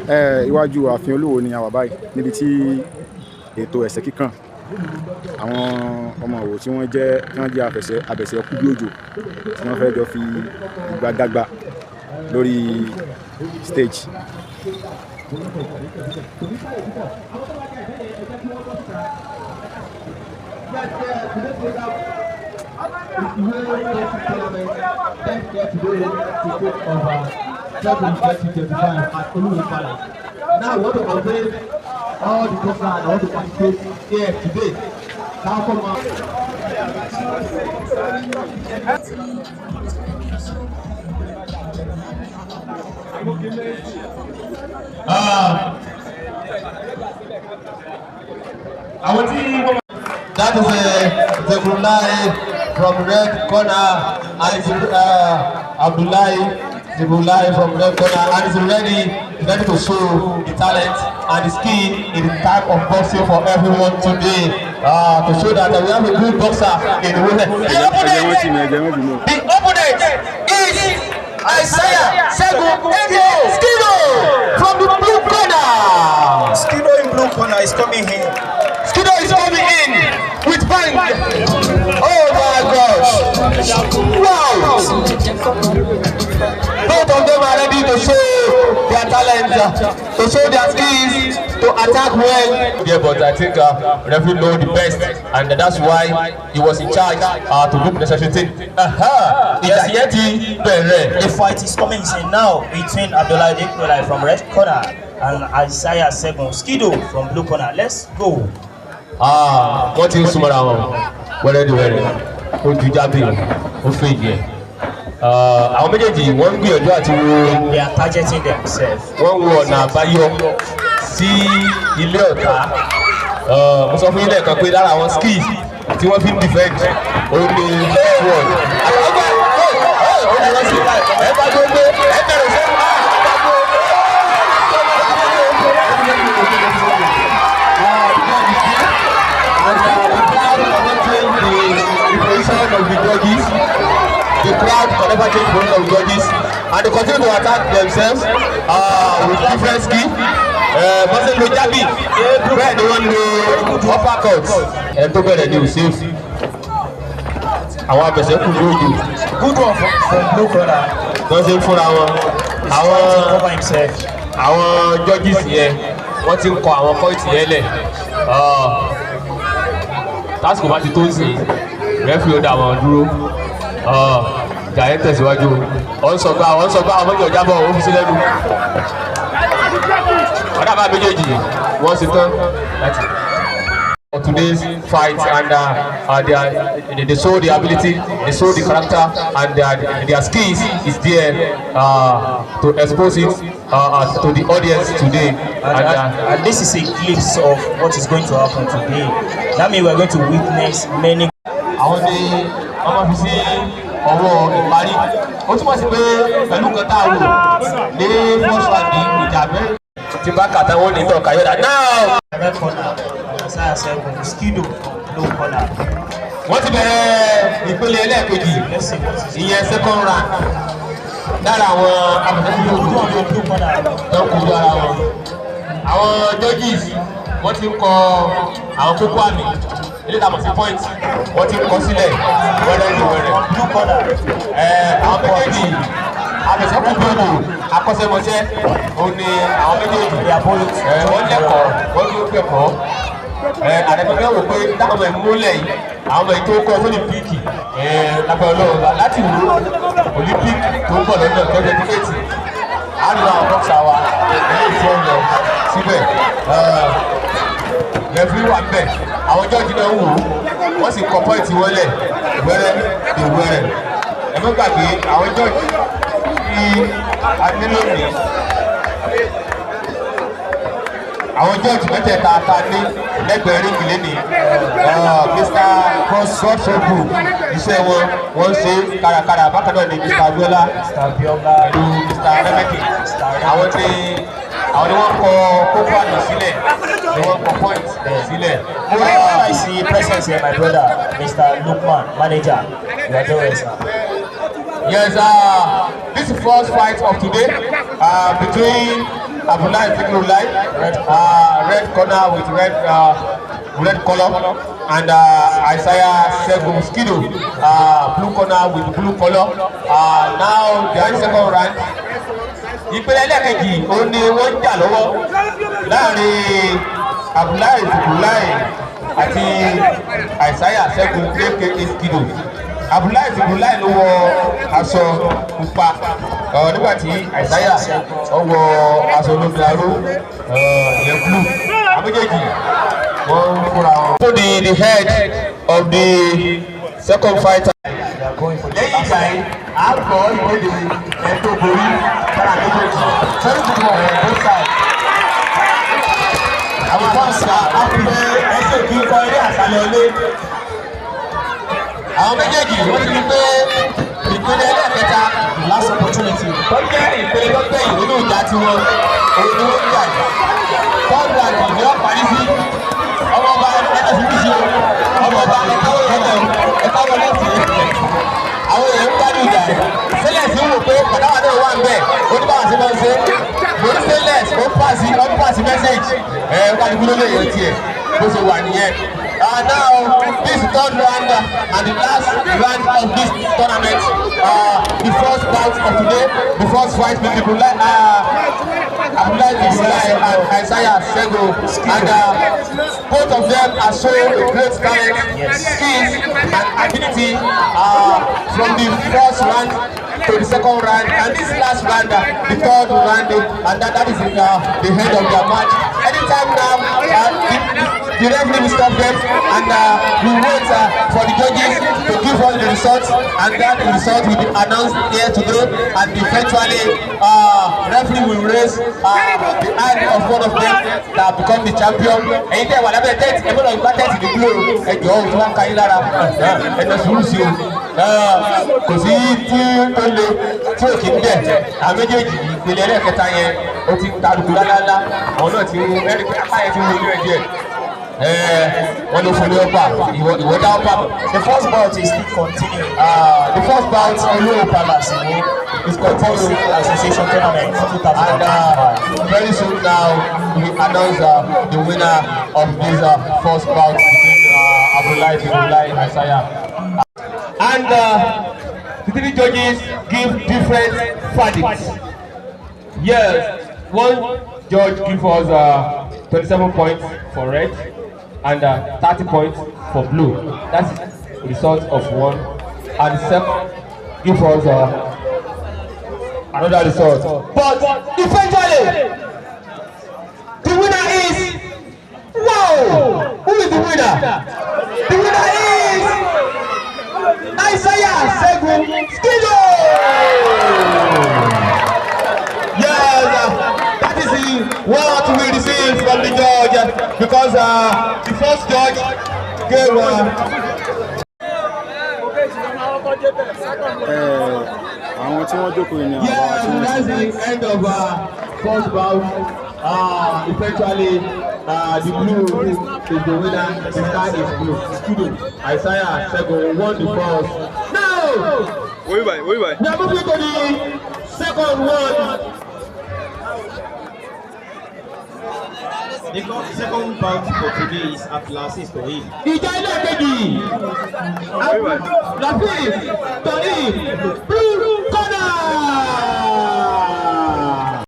Iwájú ààfin Olúwo ni a wà báyìí níbi tí ètò ẹ̀sẹ̀ kíkàn àwọn ọmọ Ìwó tí wọ́n jẹ́ abẹ̀sẹ̀ kú bí òjò tí wọ́n fẹ́ jọ fi ìgbàdàgbà lórí stage. Now I want to convey all the persons that want to participate here today. Now come on. That is the Brunei from red corner and Abdullahi from red corner and is ready to show the talent and the skill in the type of boxing for everyone today. To show that we have a good boxer in the world. The opponent is Isaiah Skido from the blue corner. Skido in blue corner is coming in. Skido is coming in with bang. Oh my gosh! Wow! Both of them are ready to show their talent, to show their skills, to attack well. Yeah, but I think referee know the best, and that's why he was in charge to do the necessary thing. The fight is coming in now between Abdullahi from red corner and Isaiah Skido from blue corner. Let's go. What is tomorrow? Wẹ́rẹ́ ó ju jábì ó fèjì ẹ̀. Àwọn méjèèjì wọ́n ń gbìyànjú àti wo. They are targeting themselves. Wọ́n wo ọ̀nà àbáyọ sí ilé ọ̀tá. Mo sọ fún yín lẹ́ẹ̀kan pé lára àwọn skills tí wọ́n fi ń defend ó ní forward. Ẹ bá tó gbé ẹ bẹ̀rẹ̀ sí. Of the judges, the crowd can never take one of the judges, and they continue to attack themselves with different skill. Person lo jabi, bẹ́ẹ̀ ni wọ́n lo uppercut. Ẹni tó bẹ̀rẹ̀ ni Hussein. Àwọn abẹ̀sẹ̀ kù lójú. Good one from blue corner. Wọ́n ṣe ń fúnra wọn. Àwọn judges yẹn wọ́n ti ń kọ àwọn point yẹn lẹ̀. Tásìkò bá ti tó ń sìn. Rẹ́fì ó dá wọn dúró. Jàyẹ́ tẹ̀síwájú. Wọ́n sọ gbá àwọn méjì ọjà bọ̀ ó fi sí lẹ́nu. Ọ̀dà bá méjèèjì wọ́n sì tán láti. For today's fight and they show the ability, they show the character, and their skills is there to expose it to the audience today. And this is a glimpse of what is going to happen today. That means we are going to witness many. Àwọn ni wọ́n máa fi sí ọwọ́ ìparí. Ó túmọ̀ sí pé pẹ̀lú nǹkan tá a wò ní first round ní ìjà bẹ́ẹ̀. Tí bá kàtà wọn ní ìtàn kàyọ̀dà náà. Red corner, Skido, blue corner. Wọ́n ti bẹ̀rẹ̀ ìpele ẹlẹ́ẹ̀kejì ìyẹn second round. Lára àwọn abẹ̀sẹ̀kùn blue corner tó ń kojú ara wọn. Àwọn judges wọ́n ti ń kọ àwọn kókó àmì. Ilé ìtàmọ̀ sí point wọ́n ti ń kọ sílẹ̀ wẹ́rẹ́. Blue corner. Àwọn méjèèjì abẹ̀sẹ̀kùn gbòòrò akọ́ṣẹ́mọṣẹ́ òun ni àwọn méjèèjì wọ́n lẹ́kọ̀ọ́ wọ́n tó kẹ́kọ̀ọ́. Àdàgbẹ́gbẹ́ wò pé dáhùn ẹ̀ múlẹ̀ yìí àwọn ọmọ ètò ọkọ̀ olímpíìkì lábẹ́ ọlọ́run láti wú olímpíìkì tó ń bọ̀ lọ́dọ̀ 2028. A lọ àwọn bọ́ksà wa ilé ìfẹ́ ọ̀nà síbẹ̀. Rẹ́fìrí wà bẹ́ẹ̀ àwọn jọ́ọ̀jì náà wò ó wọ́n sì kọ pọ́ìntì wọlé wẹ́rẹ́ ìwẹ́rẹ́. Ẹ má gbàgbé àwọn jọ́ọ̀jì tí a ní lónìí. Àwọn jọ́ọ̀jì mẹ́tẹ̀ẹ̀ta ta ní lẹ́gbẹ̀ẹ́ rí kìlẹ̀ ní Mr. Cross-Sopu iṣẹ́ wọ́n ṣe kárakára bákan náà ni Mr. Abiola pẹ̀lú Mr. Remeke. Àwọn ni wọ́n kọ kókó àná sílẹ̀ ni wọ́n kọ point sílẹ̀. I see presence here, my brother, Mr. Lukman, manager. You are doing it, sir. Yes, this is the first fight of today between Abdullahi Zikrullah, red corner with red color, and Isaiah Segun Skido, blue corner with blue color. Now they are in second round. Ìpele ẹlẹ́kejì ó ní wọ́n jà lọ́wọ́ láàrin Abdullahi Zikrullah àti Isaiah Segun aka Skido. Abdullahi Zikrullah ló wọ aṣọ pupa nígbà tí Isaiah ó wọ aṣọ olómi aró ìyẹn blue. Àméjèèjì wọ́n ń fúnra wọn. So the head of the second fighter. Lẹ́yìn ìgbà yìí a gbọ́ ìwọ́de ẹ̀tọ́ borí sára méjèèjì sọ́dún tó wọ̀ both sides. Àwọn fọ́ọ̀sì àpilẹ̀ ẹsẹ̀ kí n kọ eré àṣálẹ̀ ilé. Àwọn méjèèjì wọ́n ti rí pé ìpele ẹlẹ́ẹ̀kẹta last opportunity. Tó jẹ́ ìpele tó gbẹ̀yìn nínú ìjà tiwọn òun ni wọ́n ń jà. Third round ni wọ́n parí sí. Ọmọ ọba ẹ̀ka sí bí ṣe ọmọ ọba ẹ̀ka wọlé sí. Àwọn èèyàn ń gbádùn ìjà rẹ̀. Sílẹ̀ sí wò pé pàdáwà náà wà ń bẹ̀. Oníbàwà sí máa ń ṣe. Lórí sílẹ̀ ó pàṣẹ mẹ́sẹ̀gì. Kálukú ló lè yẹn tiẹ̀ bó ṣe wà nìyẹn. Now this third round and the last round of this tournament, the first bout of today, the first fight between Abdullahi Zikrullah and Isaiah Segun, and both of them are showing great talent, skills, and ability from the first round to the second round, and this last round, the third round, and that is the head of their match. Anytime now, the referee will stop them, and we wait for the judges to give us the results, and that result will be announced here today, and eventually referee will raise the hand of one of them that become the champion. Ẹ̀yin tẹ́ wà lábẹ́ tẹ́tì ẹ gbọ́dọ̀ ìgbà tẹ́tì ní glo ẹjọ́ òun tí wọ́n ń ka yín lára ẹ̀dá sùúrù sí o kò sí tí tó le tí ò kí ń bẹ̀ àwọn méjèèjì ìpele ẹlẹ́ẹ̀kẹta yẹn ó ti ń talùkù lálálá àwọn náà ti ń ẹni pé apá yẹn ti ń wo inú ẹ̀ díẹ̀. Wọ́n ló fún mi ọ̀pá ìwọ dá ọ̀pá. The first bout is still continuing. The first bout Oluwo Palace is continuing Association tournament 2005. and very soon now we announce the winner of this first bout between Abdullahi Zikrullah and Isaiah. And the three judges give different verdicts. Yes, one judge gives us 27 points for red and 30 points for blue. That's the result of one. And the second gives us another result. But eventually, the winner is, wow! Who is the winner? The winner is Isaiah Segun Skido! Yes, that is what we received from the judge because the first judge gave àwọn tí wọ́n jókòó ní àwọn yes, that's the end of first bout. Eventually, the blue is the winner. The star is blue. Skido Isaiah Segun won the first. Now, we are moving to the second one. The second bout for today is Atlasis to him. Ìjà ilé kejì. Laafin to him.